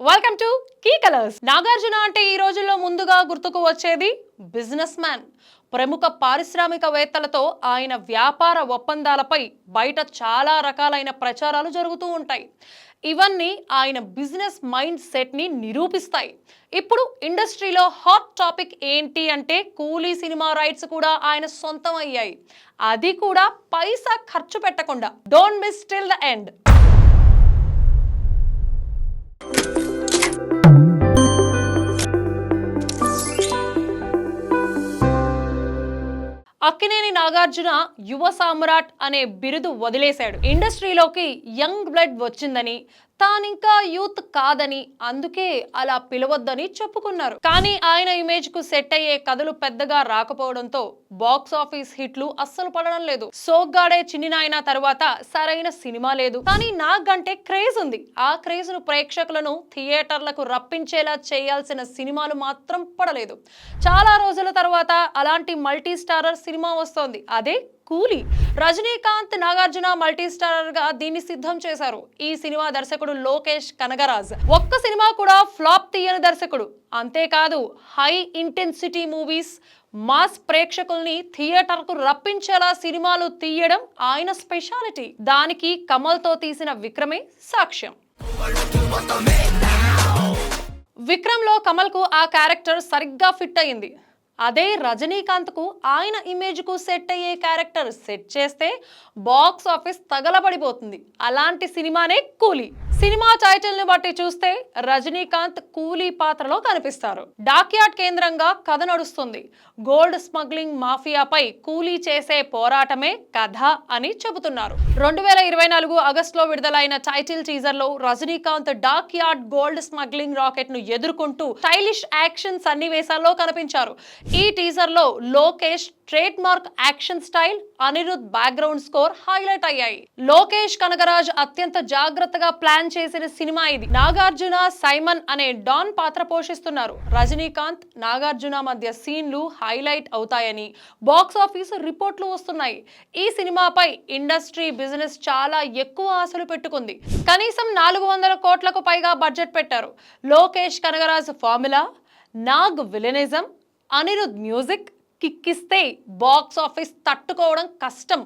Welcome to key colours. Nagarjuna అంటే ఈ రోజుల్లో ముందుగా గుర్తుకు వచ్చేది బిజినెస్ మ్యాన్. ప్రముఖ పారిశ్రామికవేత్తలతో ఆయన వ్యాపార ఒప్పందాలపై బయట చాలా రకాలైన ప్రచారాలు జరుగుతూ ఉంటాయి. ఇవన్నీ ఆయన బిజినెస్ మైండ్ సెట్ ని నిరూపిస్తాయి. ఇప్పుడు ఇండస్ట్రీలో హాట్ టాపిక్ ఏంటి అంటే కూలీ సినిమా రైట్స్ కూడా ఆయన సొంతం అయ్యాయి. అది కూడా పైసా ఖర్చు పెట్టకుండా. Don't miss till the end. Akkineni Nagarjuna యువ సామ్రాట్ అనే బిరుదు వదిలేశాడు. ఇండస్ట్రీలోకి యంగ్ బ్లడ్ వచ్చిందని, తానింకా యూత్ కాదని, అందుకే అలా పిలవద్దని చెప్పుకున్నారు. కానీ ఆయన ఇమేజ్ కు సెట్ అయ్యే కథలు పెద్దగా రాకపోవడంతో బాక్స్ ఆఫీస్ హిట్లు అస్సలు పడడం లేదు. సోగ్గాడే చిన్ని నాయన తర్వాత సరైన సినిమా లేదు. కానీ నాగంటే క్రేజ్ ఉంది. ఆ క్రేజ్ ను ప్రేక్షకులను థియేటర్లకు రప్పించేలా చేయాల్సిన సినిమాలు మాత్రం పడలేదు. చాలా రోజుల తర్వాత అలాంటి మల్టీ స్టారర్ సినిమా వస్తోంది. అదే కూలీ. రజనీకాంత్ నాగార్జున మల్టీ స్టారర్ గా దీన్ని సిద్ధం చేశారు. ఈ సినిమా దర్శకుడు లోకేష్ కనగరాజ్. ఒక్క సినిమా కూడా ఫ్లాప్ తీయని దర్శకుడు. అంతేకాదు హై ఇంటెన్సిటీ మూవీస్, మాస్ ప్రేక్షకుల్ని థియేటర్ కు రప్పించేలా సినిమాలు తీయడం ఆయన స్పెషాలిటీ. దానికి కమల్ తో తీసిన విక్రమే సాక్ష్యం. విక్రమ్ లో కమల్ కు ఆ క్యారెక్టర్ సరిగ్గా ఫిట్ అయింది. అదే రజనీకాంత్ కు ఆయన ఇమేజ్ కు సెట్ అయ్యే క్యారెక్టర్ సెట్ చేస్తే బాక్స్ ఆఫీస్ తగలబడిపోతుంది. అలాంటి సినిమానే కూలీ. సినిమా టైటిల్ ని బట్టి చూస్తే రజనీకాంత్ కూలీ పాత్రలో కనిపిస్తారు. డాక్యార్డ్ కేంద్రంగా కథ నడుస్తుంది. గోల్డ్ స్మగ్లింగ్ మాఫియాపై కూలీ చేసే పోరాటమే కథ అని చెబుతున్నారు. 2024 ఆగస్టులో విడుదలైన టైటిల్ టీజర్ లో Rajinikanth dockyard gold smuggling rocket ను ఎదుర్కొంటూ స్టైలిష్ యాక్షన్ సన్నివేశాల్లో కనిపించారు. ఈ టీజర్ లో Lokesh trade mark action style, Anirudh background score highlight అయ్యాయి. లోకేష్ కనగరాజ్ అత్యంత జాగ్రత్తగా ప్లాన్ చేసిన సినిమా ఇది. నాగార్జున సైమన్ అనే డాన్ పాత్ర పోషిస్తున్నారు. రజనీకాంత్ నాగార్జున మధ్య సీన్లు హైలైట్ అవుతాయని బాక్స్ ఆఫీస్ రిపోర్ట్లు వస్తున్నాయి. ఈ సినిమాపై ఇండస్ట్రీ బిజినెస్ చాలా ఎక్కువ ఆశలు పెట్టుకుంది. కనీసం 400 కోట్లకు పైగా బడ్జెట్ పెట్టారు. Lokesh Kanagaraj formula, Nag villainism, Anirudh music కిక్కిస్తే బాక్స్ ఆఫీస్ తట్టుకోవడం కష్టం.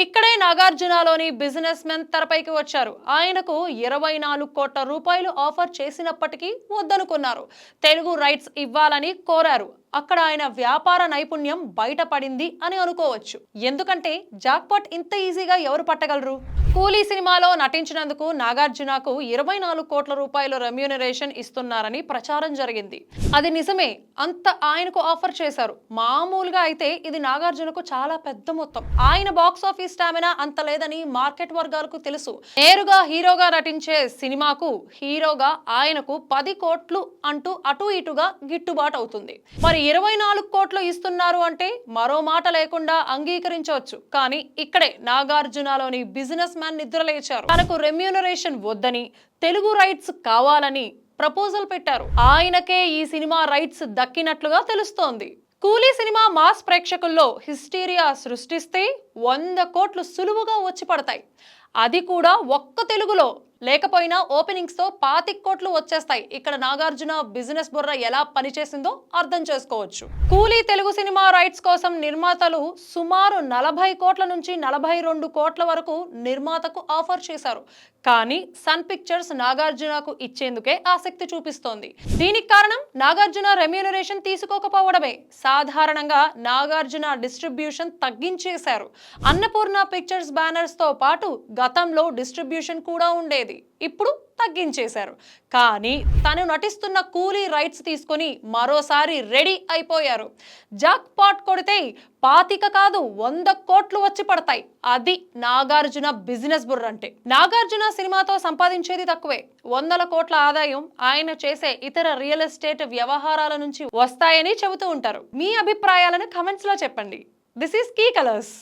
ఇక్కడే నాగార్జునలోని బిజినెస్ మెన్ తెరపైకి వచ్చారు. ఆయనకు 24 కోట్ల రూపాయలు ఆఫర్ చేసినప్పటికీ వద్దనుకున్నారు. తెలుగు రైట్స్ ఇవ్వాలని కోరారు. అక్కడ ఆయన వ్యాపార నైపుణ్యం బయటపడింది అని అనుకోవచ్చు. ఎందుకంటే జాక్పాట్ ఇంత ఈజీగా ఎవరు పట్టగలరు? కూలీ సినిమాలో నటించినందుకు నాగార్జునకు 24 కోట్ల రూపాయల రెమ్యూనరేషన్ ఇస్తున్నారని ప్రచారం జరిగింది. అది నిజమే. అంత ఆయనకు ఆఫర్ చేశారు. మామూలుగా అయితే ఇది నాగార్జునకు చాలా పెద్ద మొత్తం. ఆయన బాక్స్ ఆఫీస్ స్టామినా అంత లేదని మార్కెట్ వర్గాలకు తెలుసు. నేరుగా హీరోగా నటించే సినిమాకు హీరోగా ఆయనకు 10 కోట్లు అంటూ అటు ఇటుగా గిట్టుబాటు అవుతుంది. మరి 24 కోట్లు ఇస్తున్నారు అంటే మరో మాట లేకుండా అంగీకరించవచ్చు. కానీ ఇక్కడే నాగార్జునలోని బిజినెస్ మ్యాన్ నిద్రలేచారు. తనకు రెమ్యూనరేషన్ వద్దని, తెలుగు రైట్స్ కావాలని ప్రపోజల్ పెట్టారు. ఆయనకే ఈ సినిమా రైట్స్ దక్కినట్లుగా తెలుస్తోంది. కూలీ సినిమా మాస్ ప్రేక్షకుల్లో హిస్టీరియా సృష్టిస్తే 100 కోట్లు సులువుగా వచ్చి పడతాయి. అది కూడా ఒక్క తెలుగులో. లేకపోయినా ఓపెనింగ్స్ తో 25 కోట్లు వచ్చేస్తాయి. ఇక్కడ నాగార్జున బిజినెస్ బుర్ర ఎలా పనిచేసిందో అర్థం చేసుకోవచ్చు. కూలీ తెలుగు సినిమా రైట్స్ కోసం నిర్మాతలు సుమారు 40 కోట్ల నుంచి 42 కోట్ల వరకు నిర్మాతకు ఆఫర్ చేశారు. కానీ సన్ పిక్చర్స్ నాగార్జునకు ఇచ్చేందుకే ఆసక్తి చూపిస్తోంది. దీనికి కారణం నాగార్జున రెమ్యూనరేషన్ తీసుకోకపోవడమే. సాధారణంగా నాగార్జున డిస్ట్రిబ్యూషన్ తగ్గించేశారు. అన్నపూర్ణ పిక్చర్స్ బ్యానర్స్ తో పాటు గతంలో డిస్ట్రిబ్యూషన్ కూడా ఉండేది. ఇప్పుడు తగ్గించేశారు. కానీ తను నటిస్తున్న కూలీ రైట్స్ తీసుకొని మరోసారి రెడీ అయిపోయారు. జాక్ పాట్ కొడితే 25 కాదు 100 కోట్లు వచ్చి పడతాయి. అది నాగార్జున బిజినెస్ బుర్ర అంటే. నాగార్జున సినిమాతో సంపాదించేది తక్కువే. 100 కోట్ల ఆదాయం ఆయన చేసే ఇతర రియల్ ఎస్టేట్ వ్యవహారాల నుంచి వస్తాయని చెబుతూ ఉంటారు. మీ అభిప్రాయాలను కమెంట్స్ లో చెప్పండి. This is key colours.